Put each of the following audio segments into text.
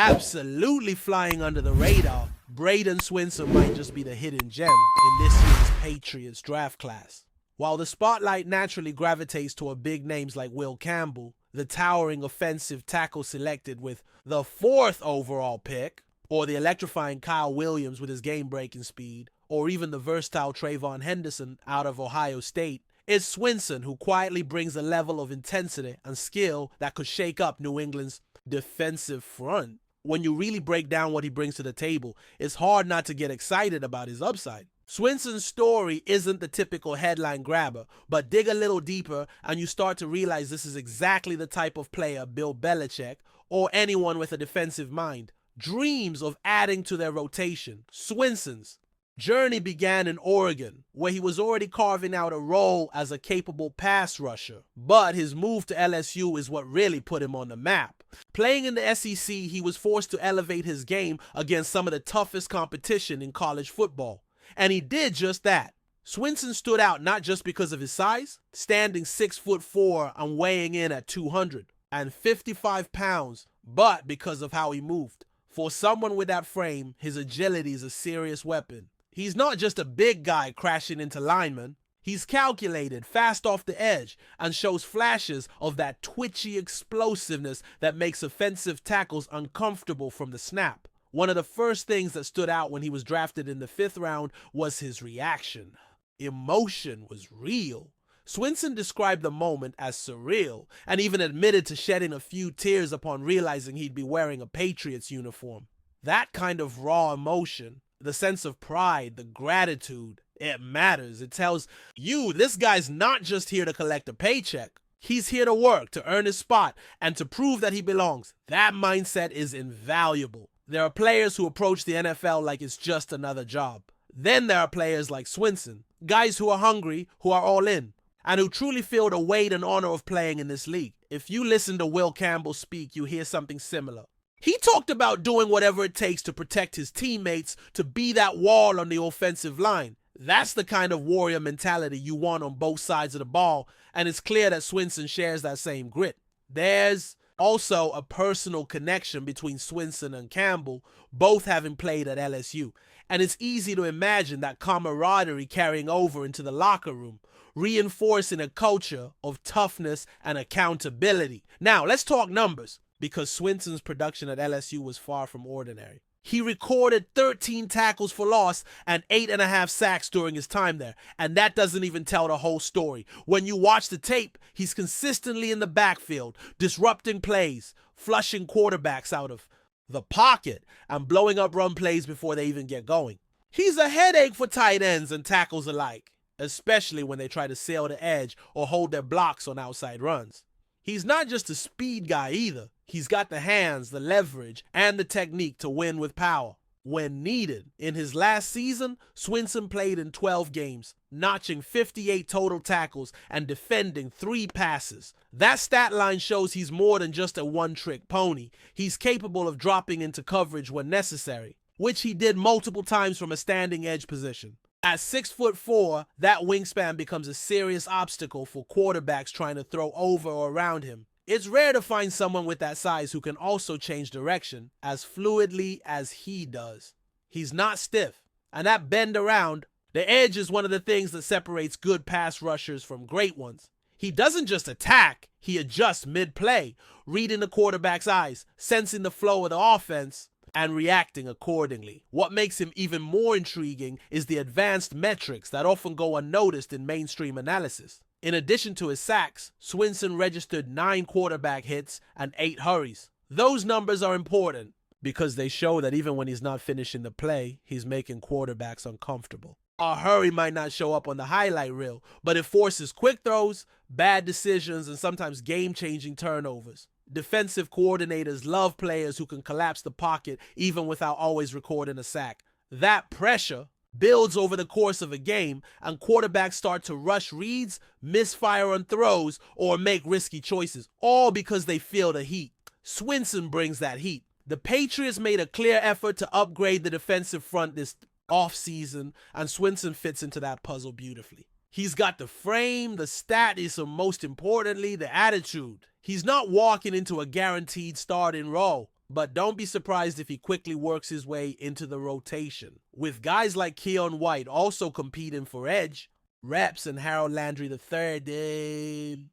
Absolutely flying under the radar, Braden Swinson might just be the hidden gem in this year's Patriots draft class. While the spotlight naturally gravitates toward big names like Will Campbell, the towering offensive tackle selected with the 4th overall pick, or the electrifying Kyle Williams with his game-breaking speed, or even the versatile Trayvon Henderson out of Ohio State, it's Swinson who quietly brings a level of intensity and skill that could shake up New England's defensive front. When you really break down what he brings to the table, it's hard not to get excited about his upside. Swinson's story isn't the typical headline grabber, but dig a little deeper and you start to realize this is exactly the type of player Bill Belichick, or anyone with a defensive mind, dreams of adding to their rotation. Swinson's journey began in Oregon, where he was already carving out a role as a capable pass rusher, but his move to LSU is what really put him on the map. Playing in the SEC, he was forced to elevate his game against some of the toughest competition in college football, and he did just that. Swinson stood out not just because of his size, standing 6'4" and weighing in at 255 pounds, but because of how he moved. For someone with that frame, his agility is a serious weapon. He's not just a big guy crashing into linemen. He's calculated, fast off the edge, and shows flashes of that twitchy explosiveness that makes offensive tackles uncomfortable from the snap. One of the first things that stood out when he was drafted in the 5th round was his reaction. Emotion was real. Swinson described the moment as surreal, and even admitted to shedding a few tears upon realizing he'd be wearing a Patriots uniform. That kind of raw emotion, the sense of pride, the gratitude, it matters. It tells you this guy's not just here to collect a paycheck. He's here to work, to earn his spot, and to prove that he belongs. That mindset is invaluable. There are players who approach the NFL like it's just another job. Then there are players like Swinson, guys who are hungry, who are all in, and who truly feel the weight and honor of playing in this league. If you listen to Will Campbell speak, you hear something similar. He talked about doing whatever it takes to protect his teammates, to be that wall on the offensive line. That's the kind of warrior mentality you want on both sides of the ball, and it's clear that Swinson shares that same grit. There's also a personal connection between Swinson and Campbell, both having played at LSU, and it's easy to imagine that camaraderie carrying over into the locker room, reinforcing a culture of toughness and accountability. Now, let's talk numbers, because Swinson's production at LSU was far from ordinary. He recorded 13 tackles for loss and 8.5 sacks during his time there, and that doesn't even tell the whole story. When you watch the tape, he's consistently in the backfield, disrupting plays, flushing quarterbacks out of the pocket, and blowing up run plays before they even get going. He's a headache for tight ends and tackles alike, especially when they try to sail the edge or hold their blocks on outside runs. He's not just a speed guy either. He's got the hands, the leverage, and the technique to win with power when needed. In his last season, Swinson played in 12 games, notching 58 total tackles and defending 3 passes. That stat line shows he's more than just a one-trick pony. He's capable of dropping into coverage when necessary, which he did multiple times from a standing edge position. At 6'4", that wingspan becomes a serious obstacle for quarterbacks trying to throw over or around him. It's rare to find someone with that size who can also change direction as fluidly as he does. He's not stiff, and that bend around, the edge is one of the things that separates good pass rushers from great ones. He doesn't just attack, he adjusts mid-play, reading the quarterback's eyes, sensing the flow of the offense, and reacting accordingly. What makes him even more intriguing is the advanced metrics that often go unnoticed in mainstream analysis. In addition to his sacks, Swinson registered 9 quarterback hits and 8 hurries. Those numbers are important because they show that even when he's not finishing the play, he's making quarterbacks uncomfortable. A hurry might not show up on the highlight reel, but it forces quick throws, bad decisions, and sometimes game-changing turnovers. Defensive coordinators love players who can collapse the pocket even without always recording a sack. That pressure builds over the course of a game, and quarterbacks start to rush reads, misfire on throws, or make risky choices, all because they feel the heat. Swinson brings that heat. The Patriots made a clear effort to upgrade the defensive front this offseason, and Swinson fits into that puzzle beautifully. He's got the frame, the status, and most importantly, the attitude. He's not walking into a guaranteed starting role. but don't be surprised if he quickly works his way into the rotation. With guys like Keon White also competing for edge, reps, and Harold Landry III,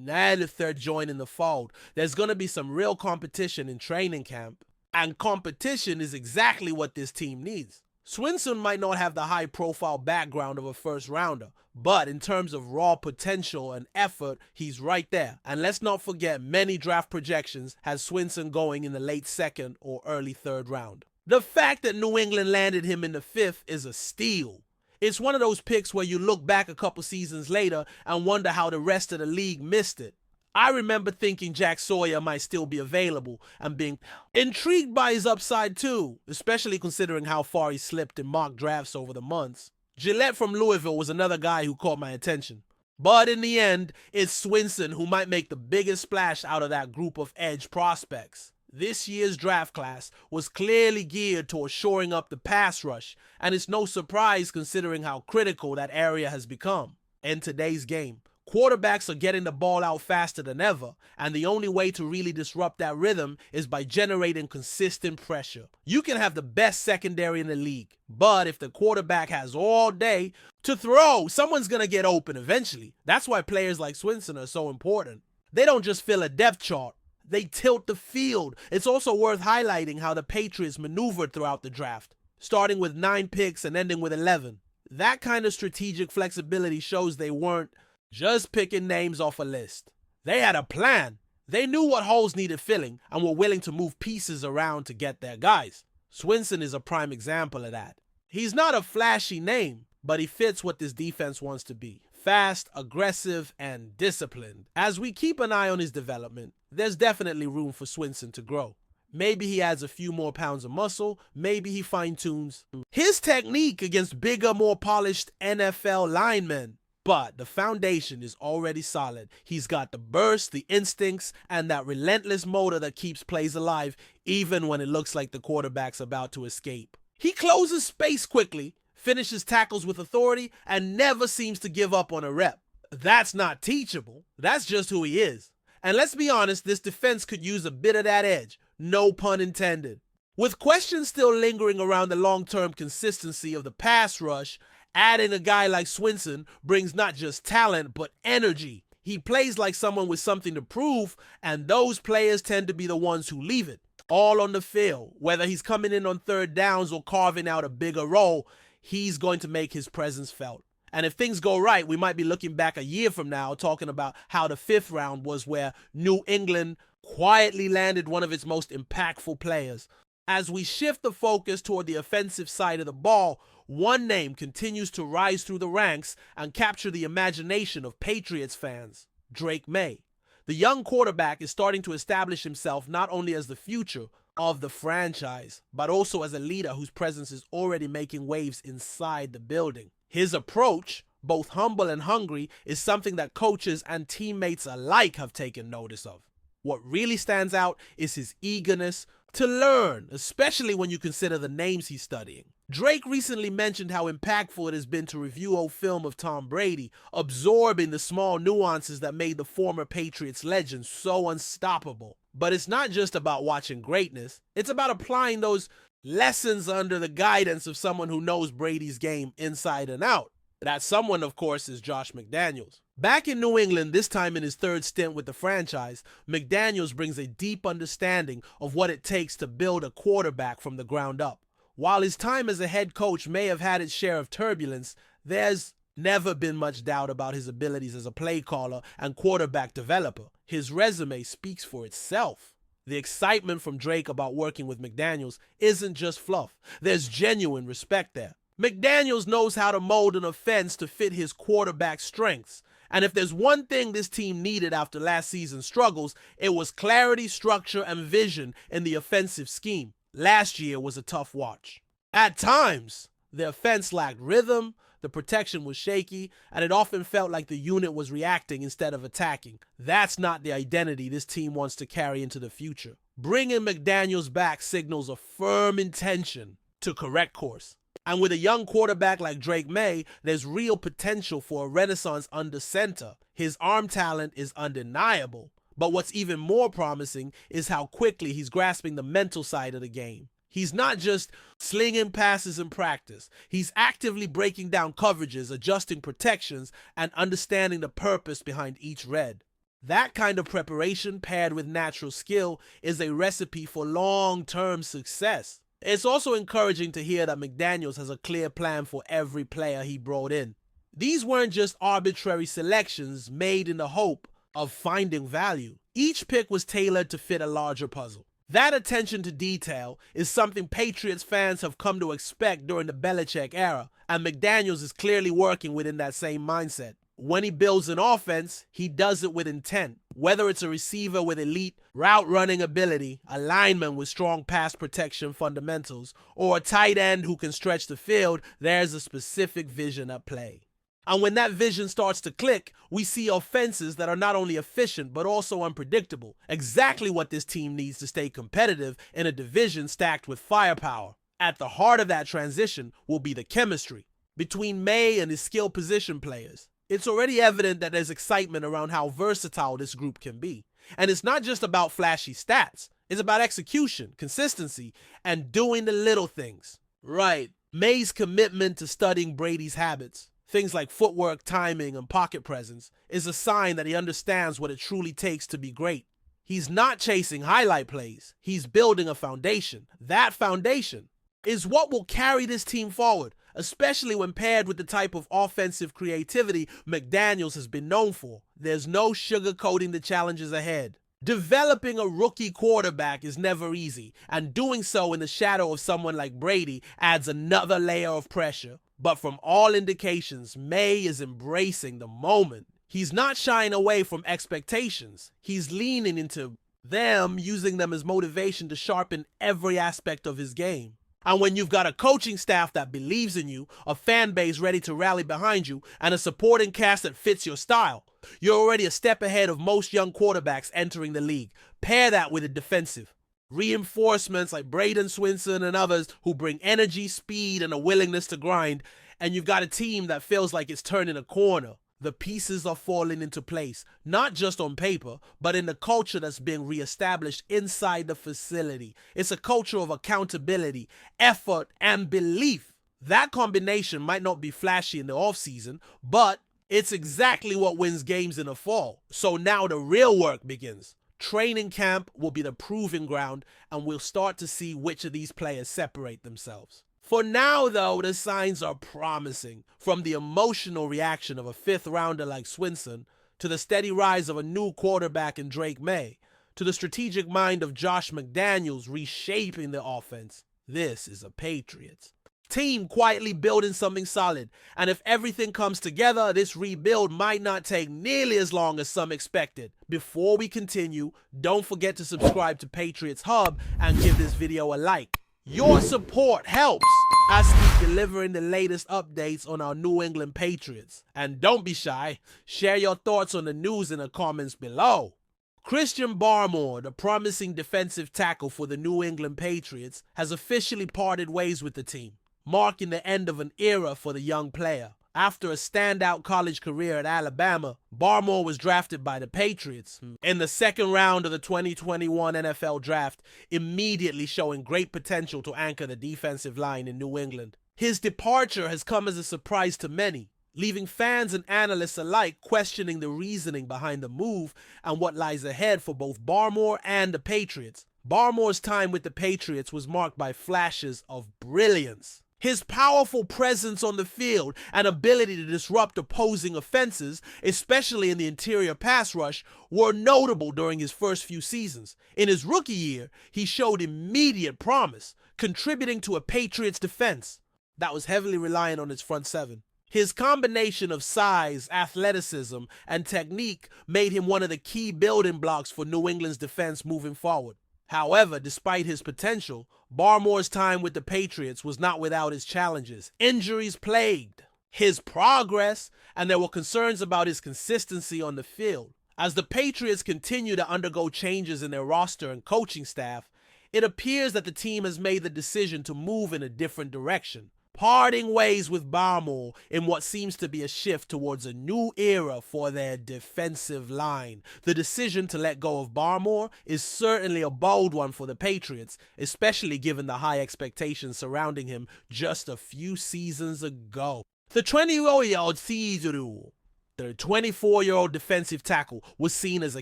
and the third joining the fold, there's going to be some real competition in training camp, and competition is exactly what this team needs. Swinson might not have the high-profile background of a first-rounder, but in terms of raw potential and effort, he's right there. And let's not forget, many draft projections has Swinson going in the late second or early third round. The fact that New England landed him in the fifth is a steal. It's one of those picks where you look back a couple seasons later and wonder how the rest of the league missed it. I remember thinking Jack Sawyer might still be available and being intrigued by his upside too, especially considering how far he slipped in mock drafts over the months. Gillette from Louisville was another guy who caught my attention. But in the end, it's Swinson who might make the biggest splash out of that group of edge prospects. This year's draft class was clearly geared towards shoring up the pass rush, and it's no surprise considering how critical that area has become in today's game. Quarterbacks are getting the ball out faster than ever, and the only way to really disrupt that rhythm is by generating consistent pressure. You can have the best secondary in the league, but if the quarterback has all day to throw, someone's going to get open eventually. That's why players like Swinson are so important. They don't just fill a depth chart, they tilt the field. It's also worth highlighting how the Patriots maneuvered throughout the draft, starting with 9 picks and ending with 11. That kind of strategic flexibility shows they weren't just picking names off a list. They had a plan. They knew what holes needed filling and were willing to move pieces around to get their guys. Swinson is a prime example of that. He's not a flashy name, but he fits what this defense wants to be. Fast, aggressive, and disciplined. As we keep an eye on his development, there's definitely room for Swinson to grow. Maybe he adds a few more pounds of muscle, maybe he fine-tunes his technique against bigger, more polished NFL linemen. But the foundation is already solid. He's got the burst, the instincts, and that relentless motor that keeps plays alive even when it looks like the quarterback's about to escape. He closes space quickly, finishes tackles with authority, and never seems to give up on a rep. That's not teachable. That's just who he is. And let's be honest, this defense could use a bit of that edge. No pun intended. With questions still lingering around the long-term consistency of the pass rush, adding a guy like Swinson brings not just talent, but energy. He plays like someone with something to prove, and those players tend to be the ones who leave it. All on the field. Whether he's coming in on third downs or carving out a bigger role, he's going to make his presence felt. And if things go right, we might be looking back a year from now talking about how the 5th round was where New England quietly landed one of its most impactful players. As we shift the focus toward the offensive side of the ball, one name continues to rise through the ranks and capture the imagination of Patriots fans: Drake Maye. The young quarterback is starting to establish himself not only as the future of the franchise, but also as a leader whose presence is already making waves inside the building. His approach, both humble and hungry, is something that coaches and teammates alike have taken notice of. What really stands out is his eagerness to learn, especially when you consider the names he's studying. Drake recently mentioned how impactful it has been to review old film of Tom Brady, absorbing the small nuances that made the former Patriots legend so unstoppable. But it's not just about watching greatness, it's about applying those lessons under the guidance of someone who knows Brady's game inside and out. That someone, of course, is Josh McDaniels. Back in New England, this time in his 3rd stint with the franchise, McDaniels brings a deep understanding of what it takes to build a quarterback from the ground up. While his time as a head coach may have had its share of turbulence, there's never been much doubt about his abilities as a play caller and quarterback developer. His resume speaks for itself. The excitement from Drake about working with McDaniels isn't just fluff. There's genuine respect there. McDaniels knows how to mold an offense to fit his quarterback's strengths. And if there's one thing this team needed after last season's struggles, it was clarity, structure, and vision in the offensive scheme. Last year was a tough watch. At times, the offense lacked rhythm, the protection was shaky, and it often felt like the unit was reacting instead of attacking. That's not the identity this team wants to carry into the future. Bringing McDaniels back signals a firm intention to correct course. And with a young quarterback like Drake Maye, there's real potential for a renaissance under center. His arm talent is undeniable, But what's even more promising is how quickly he's grasping the mental side of the game. He's not just slinging passes in practice. He's actively breaking down coverages, adjusting protections, and understanding the purpose behind each read. That kind of preparation paired with natural skill is a recipe for long-term success. It's also encouraging to hear that McDaniels has a clear plan for every player he brought in. These weren't just arbitrary selections made in the hope of finding value. Each pick was tailored to fit a larger puzzle. That attention to detail is something Patriots fans have come to expect during the Belichick era, and McDaniels is clearly working within that same mindset. When he builds an offense, he does it with intent. Whether it's a receiver with elite route running ability, a lineman with strong pass protection fundamentals, or a tight end who can stretch the field, there's a specific vision at play. And when that vision starts to click, we see offenses that are not only efficient but also unpredictable. Exactly what this team needs to stay competitive in a division stacked with firepower. At the heart of that transition will be the chemistry between Maye and his skilled position players. It's already evident that there's excitement around how versatile this group can be. And it's not just about flashy stats. It's about execution, consistency, and doing the little things. Right. Maye's commitment to studying Brady's habits, things like footwork, timing, and pocket presence, is a sign that he understands what it truly takes to be great. He's not chasing highlight plays. He's building a foundation. That foundation is what will carry this team forward, especially when paired with the type of offensive creativity McDaniels has been known for. There's no sugarcoating the challenges ahead. Developing a rookie quarterback is never easy, and doing so in the shadow of someone like Brady adds another layer of pressure. But from all indications, Maye is embracing the moment. He's not shying away from expectations. He's leaning into them, using them as motivation to sharpen every aspect of his game. And when you've got a coaching staff that believes in you, a fan base ready to rally behind you, and a supporting cast that fits your style, you're already a step ahead of most young quarterbacks entering the league. Pair that with a defensive reinforcements like Braden, Swinson, and others who bring energy, speed, and a willingness to grind, and you've got a team that feels like it's turning a corner. The pieces are falling into place, not just on paper, but in the culture that's being reestablished inside the facility. It's a culture of accountability, effort, and belief. That combination might not be flashy in the offseason, but it's exactly what wins games in the fall. So now the real work begins. Training camp will be the proving ground, and we'll start to see which of these players separate themselves. For now, though, the signs are promising. From the emotional reaction of a fifth-rounder like Swinson, to the steady rise of a new quarterback in Drake Maye, to the strategic mind of Josh McDaniels reshaping the offense, this is a Patriots team quietly building something solid. And if everything comes together, this rebuild might not take nearly as long as some expected. Before we continue, don't forget to subscribe to Patriots Hub and give this video a like. Your support helps us keep delivering the latest updates on our New England Patriots. And don't be shy, share your thoughts on the news in the comments below. Christian Barmore, the promising defensive tackle for the New England Patriots, has officially parted ways with the team, marking the end of an era for the young player. After a standout college career at Alabama, Barmore was drafted by the Patriots in the second round of the 2021 NFL Draft, immediately showing great potential to anchor the defensive line in New England. His departure has come as a surprise to many, leaving fans and analysts alike questioning the reasoning behind the move and what lies ahead for both Barmore and the Patriots. Barmore's time with the Patriots was marked by flashes of brilliance. His powerful presence on the field and ability to disrupt opposing offenses, especially in the interior pass rush, were notable during his first few seasons. In his rookie year, he showed immediate promise, contributing to a Patriots defense that was heavily reliant on its front seven. His combination of size, athleticism, and technique made him one of the key building blocks for New England's defense moving forward. However, despite his potential, Barmore's time with the Patriots was not without its challenges. Injuries plagued his progress, and there were concerns about his consistency on the field. As the Patriots continue to undergo changes in their roster and coaching staff, it appears that the team has made the decision to move in a different direction. parting ways with Barmore in what seems to be a shift towards a new era for their defensive line. The decision to let go of Barmore is certainly a bold one for the Patriots, especially given the high expectations surrounding him just a few seasons ago. The 24-year-old defensive tackle was seen as a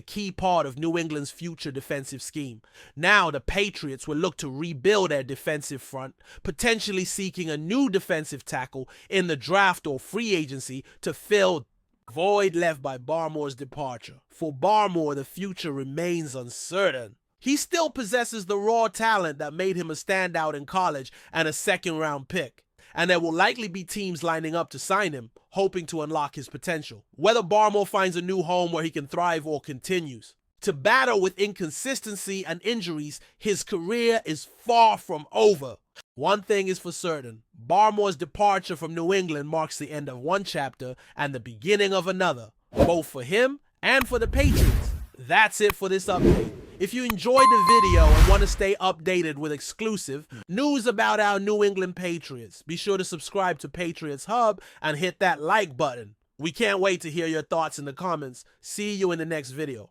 key part of New England's future defensive scheme. Now the Patriots will look to rebuild their defensive front, potentially seeking a new defensive tackle in the draft or free agency to fill the void left by Barmore's departure. For Barmore, the future remains uncertain. He still possesses the raw talent that made him a standout in college and a second-round pick, and there will likely be teams lining up to sign him, hoping to unlock his potential. Whether Barmore finds a new home where he can thrive or continues to battle with inconsistency and injuries, his career is far from over. One thing is for certain: Barmore's departure from New England marks the end of one chapter and the beginning of another, both for him and for the Patriots. That's it for this update. If you enjoyed the video and want to stay updated with exclusive news about our New England Patriots, be sure to subscribe to Patriots Hub and hit that like button. We can't wait to hear your thoughts in the comments. See you in the next video.